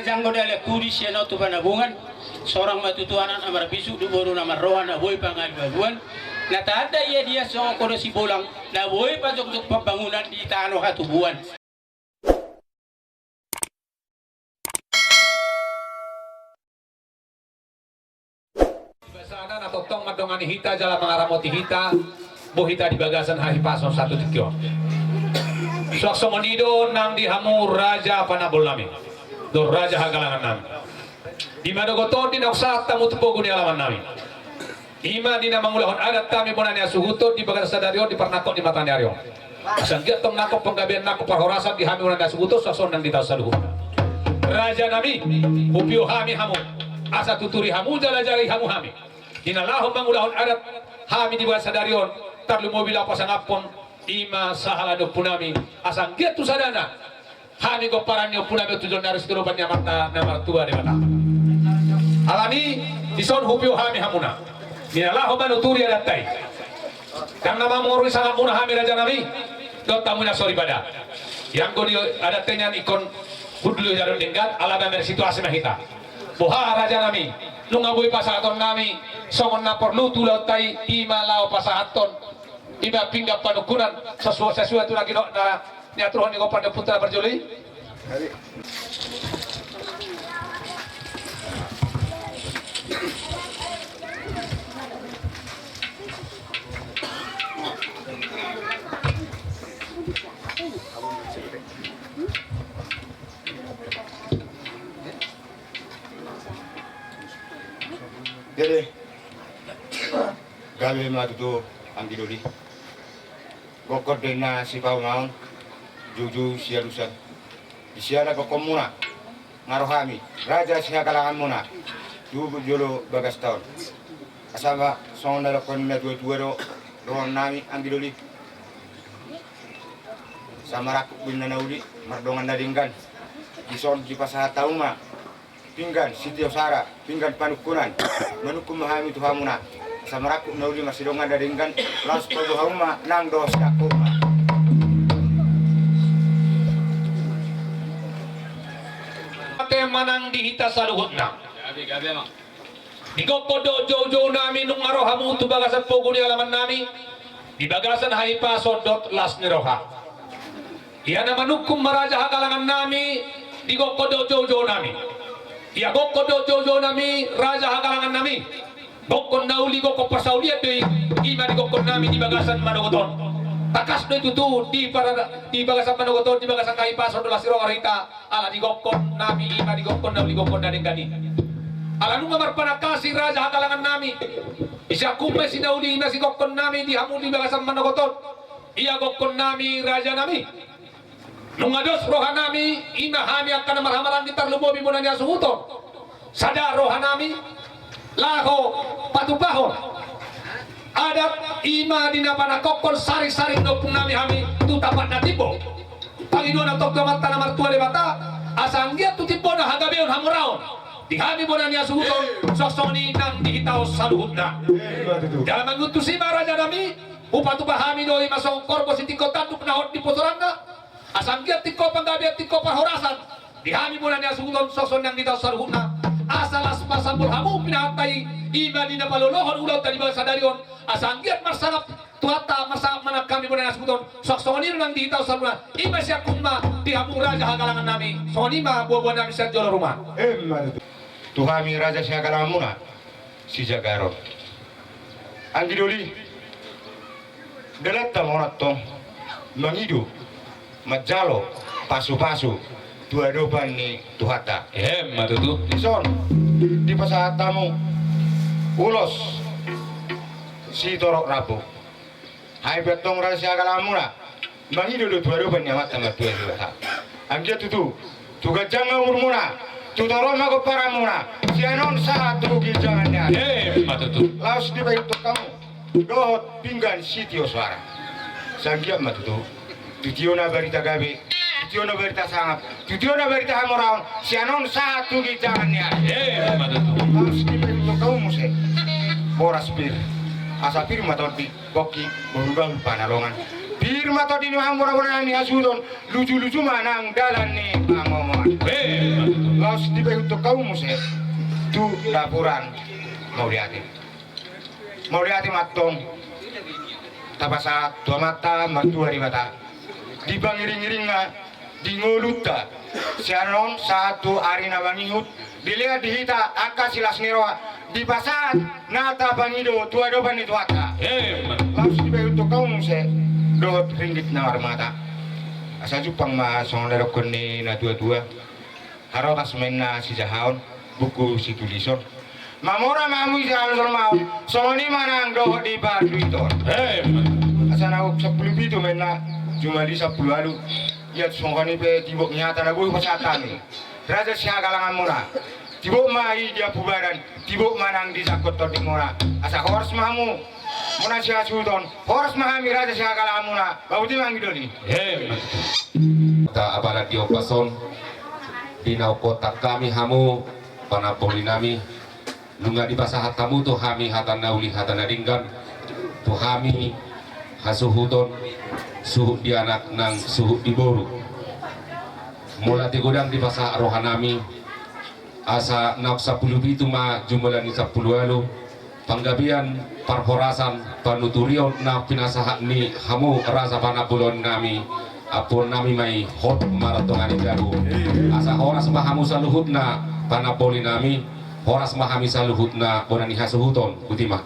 janggo dale kuri siano tu panabungan seorang matutuanan amar bisu du boru namar rohan aboy pangal babuan na tada ia dia so kono si bolang na boy pajok pembangunan di tano hatubuan. Sana na totong madongani hita jala mangaramoti hita bohita di bagasan hari pason satu tikyo sok somonido nang dihamu raja panabol nami do raja hagalangan nami di mana goto di naksa tamu tupogo ni alaman nami ima dina mangulahon adat kami bonania suhuto di bagasan sadario di parnakot di matanario sanggiat tong nakop penggabian nakop parhorasan di hami bonania suhuto sok nang ditau saluhun raja nami upio hami hamu asa tuturi hamu jala jari hamu hami dinalahon mangulahon adat hami di bagasan sadarion tarlu mobil apa sangapon ima sahalado punami asang gitu sadana hami go paranyo punami tujon naris kerobannya mata nama tua de mata alani dison hupio hami hamuna minalah hobanu turi adatai karena mamori sangat muna hami raja nami dot tamuna sorry pada yang goni adatnya ikon budlu jarum denggat ala damer situasi mahita boha raja nami lunga boy pasahaton nami songon na perlu tulau tai ima lao pasahaton iba pinggap panukunan sesuatu lagi no na niatruhan ni pada putra berjoli Jadi gawe madu anggidoli gokor dena si paungaon juju siarusan di siara ko komuna ngarohami raja siya kalangan muna jubu jolo bagas taon asama sonda lo kon na dua ro rohon nami anggidoli sama rakuk binna nauli mardongan nadinggan ison di pasaha tauma pinggan sitio sara pinggan panukunan manukum mahami tuhamuna sama rakuk nauli masih dongan dadingkan laus padu hauma nang dos kakuma ate manang dihita saluhutna digokkodo jojo nami nung arohamu tu bagasan pogo di alaman nami di bagasan haipa sodot las niroha iya nama nukum maraja hagalangan nami digokkodo jojo nami iya gokkodo jojo nami raja hagalangan nami gokon nauli gokon pasauliat deui ima di gokon nami di bagasan manogoton takas do itu tuh di bagasan manogoton di bagasan kai pason dola siro warita ala di gokon nami ima di gokon nauli gokon dadeng gani ala nu ngamar panakasi raja hagalangan nami isa kumpe si nauli ima si gokon nami di hamu di bagasan manogoton iya gokon nami raja nami nungados roha nami ima hami akan marhamaran di tarlumobi monanya suhuton sadar roha nami laho patupaho adat ima dina pana kokol sari-sari no punami hami tu tapat natibo pangido na tok mata na martua de mata asanggia tu tipo na hagabeon hamuraon di hami bonania suhuton sosoni nang dihitao saluhutna dalam mengutus ima raja nami upatu bahami doi masong korbo sitiko tanduk nahot di posorangna asanggia tiko panggabiat tiko parhorasan di hami bonania suhuton soson yang ditao saluhutna asalas pasambul hamu pinahatai ima dina palolohon ulau tadi bangsa sadarion asanggiat marsangap tuata masa mana kami benar sebuton sok songonir nang dihitau saluna ima siak kumma di hamu raja hagalangan nami songonima buah-buah nami siak jolo rumah tuhami raja siya kalangan muna si Jagaro anggidoli dalatta monat tong mangidu majalo pasu-pasu dua doban ni tuhata matutu ison di pasahat tamu ulos si torok rabu hai betong rahasia kalamuna mangi dulu dua doban ni amat sama dua tuhata anggia tutu tuga jangan murmuna tutoro mago paramuna si anon sahat tugi jangannya matutu laos di baik kamu dohot pinggan sitio suara sanggia matutu tutiona barita gabe tutiona barita sangap tutiona barita hamoraon si anon sahat tugi jangannya matutu laos di baik kamu muse boras pir asa pir matoti koki berubah panalongan pir matoti nu hamora-hora ni asudon lucu-lucu manang dalan ni pangomongan laos laos di pe untuk kau muse tu dapuran mau lihat matong tabasa dua mata mertua di mata di bangiring-iring na di ngoluta sianon satu hari na bangihut dilihat di hita aka silas niroa di pasat nata bangido tua doban itu aka laos di pe untuk kau muse dohot ringgit na armata asa jupang ma song lerokon ni na tua harotas main na si jahaon buku si tulison mamora mamu jalan mau soni manang dohot di batu itu asa na 10 itu main na cuma di 10 alu ya songkani pe tibok nyata na boy pasatan raja siya galangan muna tibok mai dia bubaran tibok manang di sakot to di mura asa hors mamu muna siya sudon hors mahami raja siya galangan muna bauti mangidoni ta abara dio pason dinau kota kami hamu panapoli nami lunga di basahat kamu tu hami hatan nauli hatan ringgan tu hami hasuhudon suhu di anak nang suhu di boru mula di gudang di pasah rohanami asa nak 10 itu ma jumlah ni 10 alu panggabian parhorasan panuturion na pinasahat ni hamu rasa panapulon nami apun nami mai hot maratongan garu asa horas mahamu saluhut na panapoli nami horas mahami saluhut na bonani hasuhuton kutima